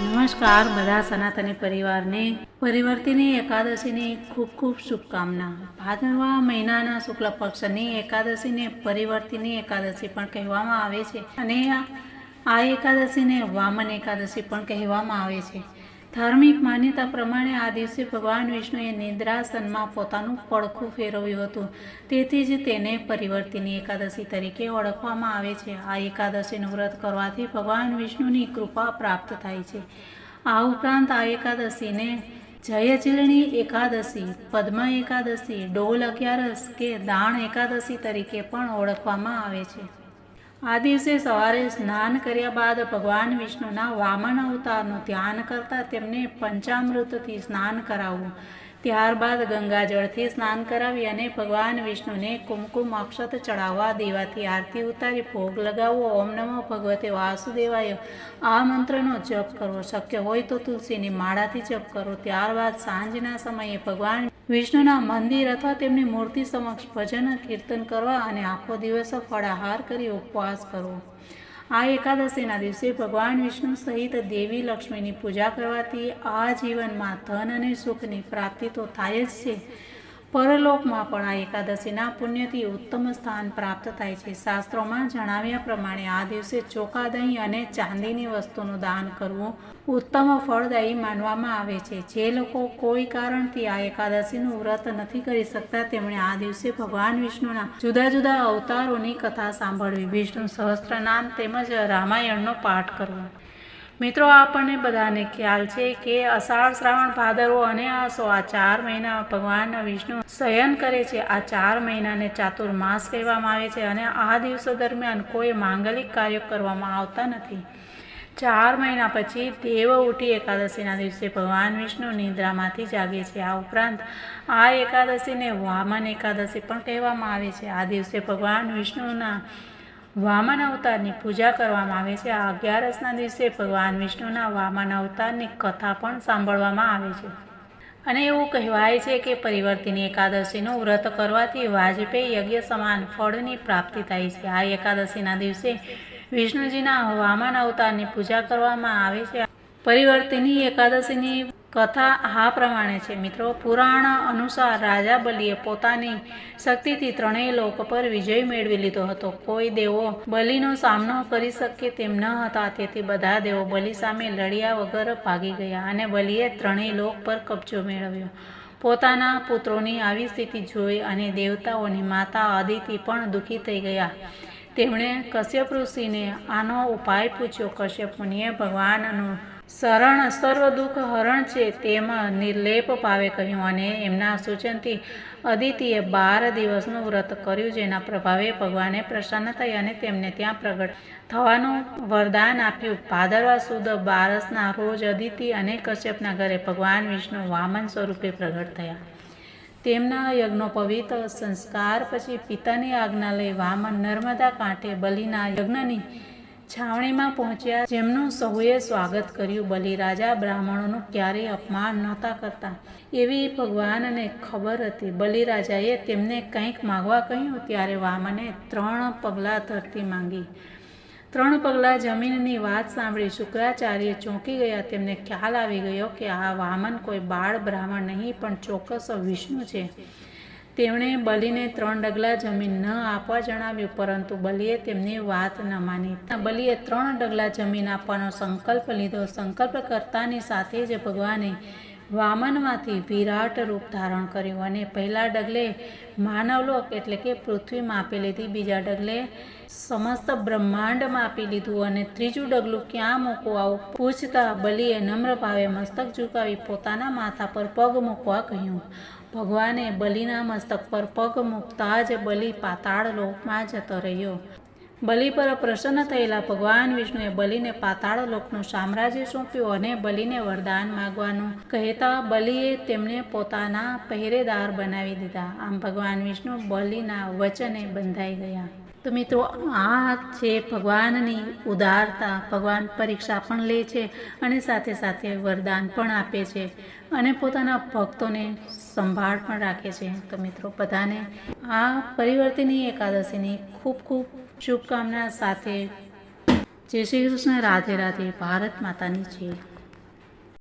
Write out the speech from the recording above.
નમસ્કાર બધા સનાતની પરિવારને પરિવર્તિની એકાદશીની ખૂબ ખૂબ શુભકામના। ભાદરવા મહિનાના શુક્લ પક્ષની એકાદશીને પરિવર્તિની એકાદશી પણ કહેવામાં આવે છે અને આ એકાદશીને વામન એકાદશી પણ કહેવામાં આવે છે। ધાર્મિક માન્યતા પ્રમાણે આ દિવસે ભગવાન વિષ્ણુએ નિદ્રાસનમાં પોતાનું પડખું ફેરવ્યું હતું, તેથી જ તેને પરિવર્તિની એકાદશી તરીકે ઓળખવામાં આવે છે। આ એકાદશીનું વ્રત કરવાથી ભગવાન વિષ્ણુની કૃપા પ્રાપ્ત થાય છે। આ ઉપરાંત આ એકાદશીને જયચિલણી એકાદશી, પદ્મા એકાદશી, ડોલ અગિયારસ કે દાણ એકાદશી તરીકે પણ ઓળખવામાં આવે છે। આ દિવસે સવારે સ્નાન કર્યા બાદ ભગવાન વિષ્ણુના વામન અવતારનું ધ્યાન કરતા તેમને પંચામૃતથી સ્નાન કરાવવું, ત્યારબાદ ગંગાજળથી સ્નાન કરાવી અને ભગવાન વિષ્ણુને કુમકુમ અક્ષત ચડાવવા, દેવાથી આરતી ઉતારી ભોગ લગાવવો, ઓમ નમો ભગવતે વાસુદેવાય આ મંત્રનો જપ કરવો, શક્ય હોય તો તુલસીની માળાથી જપ કરવો। ત્યારબાદ સાંજના સમયે ભગવાન વિષ્ણુના મંદિર અથવા તેમની મૂર્તિ સમક્ષ ભજન કીર્તન કરવા અને આખો દિવસ ફળાહાર કરી ઉપવાસ કરવો। આ એકાદશીના દિવસે ભગવાન વિષ્ણુ સહિત દેવી લક્ષ્મીની પૂજા કરવાથી આ જીવનમાં ધન અને સુખની પ્રાપ્તિ તો થાય જ છે, પરલોકમાં પણ આ એકાદશીના પુણ્યથી ઉત્તમ સ્થાન પ્રાપ્ત થાય છે। શાસ્ત્રોમાં જણાવ્યા પ્રમાણે આ દિવસે ચોખા, દહીં અને ચાંદીની વસ્તુનું દાન કરવું ઉત્તમ ફળદાયી માનવામાં આવે છે। જે લોકો કોઈ કારણથી આ એકાદશીનું વ્રત નથી કરી શકતા તેમણે આ દિવસે ભગવાન વિષ્ણુના જુદા જુદા અવતારોની કથા સાંભળવી, વિષ્ણુ સહસ્ત્રનામ તેમજ રામાયણનો પાઠ કરવો। મિત્રો, આપણને બધાને ખ્યાલ છે કે અષાઢ, શ્રાવણ, ભાદરવો અને આસો આ 4 મહિના ભગવાન વિષ્ણુ શયન કરે છે। આ 4 મહિનાને ચાતુર્માસ કહેવામાં આવે છે અને આ દિવસો દરમિયાન કોઈ માંગલિક કાર્યો કરવામાં આવતા નથી। 4 મહિના પછી દેવ ઉઠી એકાદશીના દિવસે ભગવાન વિષ્ણુ નિદ્રામાંથી જાગે છે। આ ઉપરાંત આ એકાદશીને વામન એકાદશી પણ કહેવામાં આવે છે। આ દિવસે ભગવાન વિષ્ણુના વામન અવતારની પૂજા કરવામાં આવે છે। આ 11ના દિવસે ભગવાન વિષ્ણુના વામન અવતારની કથા પણ સાંભળવામાં આવે છે અને એવું કહેવાય છે કે પરિવર્તિની એકાદશીનું વ્રત કરવાથી વાજપેયી યજ્ઞ સમાન ફળની પ્રાપ્તિ થાય છે। આ એકાદશીના દિવસે વિષ્ણુજીના વામન અવતારની પૂજા કરવામાં આવે છે। પરિવર્તિની એકાદશીની કથા આ પ્રમાણે છે મિત્રો। પુરાણ અનુસાર રાજા બલિએ પોતાની શક્તિથી 3 લોક પર વિજય મેળવી લીધો હતો। કોઈ દેવો બલિનો સામનો કરી શકે તેમ ન હતા, તેથી બધા દેવો બલિ સામે લડ્યા વગર ભાગી ગયા અને બલિએ 3 લોક પર કબજો મેળવ્યો। પોતાના પુત્રોની આવી સ્થિતિ જોઈ અને દેવતાઓની માતા અદિતિ પણ દુઃખી થઈ ગયા। તેમણે કશ્યપ ઋષિને આનો ઉપાય પૂછ્યો। કશ્યપ મુનિએ ભગવાનનું શરણ સર્વ દુઃખ હરણ છે તેમ નિર્લેપ ભાવે કહ્યું અને એમના સૂચનથી અદિતિએ 12 દિવસનું વ્રત કર્યું, જેના પ્રભાવે ભગવાને પ્રસન્ન થઈ અને તેમને ત્યાં પ્રગટ થવાનું વરદાન આપ્યું। ભાદરવા સુદ 12ના રોજ અદિતિ અને કશ્યપના ઘરે ભગવાન વિષ્ણુ વામન સ્વરૂપે પ્રગટ થયા। તેમના યજ્ઞોપવિત સંસ્કાર પછી પિતાની આજ્ઞા લઈ વામન નર્મદા કાંઠે બલિના યજ્ઞની છાવણીમાં પહોંચ્યા, જેમનું સૌએ સ્વાગત કર્યું। બલિ રાજા બ્રાહ્મણોનું ક્યારેય અપમાન નહોતા કરતા એવી ભગવાનને ખબર હતી। બલિ રાજાએ તેમને કંઈક માગવા કહ્યું ત્યારે વામને 3 પગલાં ધરતી માંગી। 3 પગલાં જમીનની વાત સાંભળી શુક્રાચાર્ય ચોંકી ગયા। તેમને ખ્યાલ આવી ગયો કે આ વામન કોઈ બાળ બ્રાહ્મણ નહીં પણ ચોક્કસ વિષ્ણુ છે। તેમણે બલિને 3 ડગલા જમીન ન આપવા જણાવ્યું, પરંતુ બલિએ તેમની વાત ન માની। બલિએ 3 ડગલા જમીન આપવાનો સંકલ્પ લીધો। સંકલ્પ કરતાની સાથે જ ભગવાને વામનમાંથી વિરાટ રૂપ ધારણ કર્યું અને પહેલા ડગલે માનવલોક એટલે કે પૃથ્વી માપી લીધી, બીજા ડગલે સમસ્ત બ્રહ્માંડ માપી લીધું અને ત્રીજું ડગલું ક્યાં મૂકવું આવું પૂછતા બલિએ નમ્ર ભાવે મસ્તક ઝુકાવી પોતાના માથા પર પગ મૂકવા કહ્યું। ભગવાને બલિના મસ્તક પર પગ મૂકતા જ બલિ પાતાળ લોકમાં જતો રહ્યો। બલિ પર પ્રસન્ન થયેલા ભગવાન વિષ્ણુએ બલિને પાતાળ લોકનું સામ્રાજ્ય સોંપ્યું અને બલિને વરદાન માગવાનું કહેતા બલિએ તેમને પોતાના પહેરેદાર બનાવી દીધા। આમ ભગવાન વિષ્ણુ બલિના વચને બંધાઈ ગયા। તો મિત્રો, આ છે ભગવાનની ઉદારતા। ભગવાન પરીક્ષા પણ લે છે અને સાથે સાથે વરદાન પણ આપે છે અને પોતાના ભક્તોને સંભાળ પણ રાખે છે। તો મિત્રો, બધાને આ પરિવર્તિની એકાદશીની ખૂબ ખૂબ શુભકામના સાથે જય શ્રી કૃષ્ણ। રાધે રાધે। ભારત માતાની જય।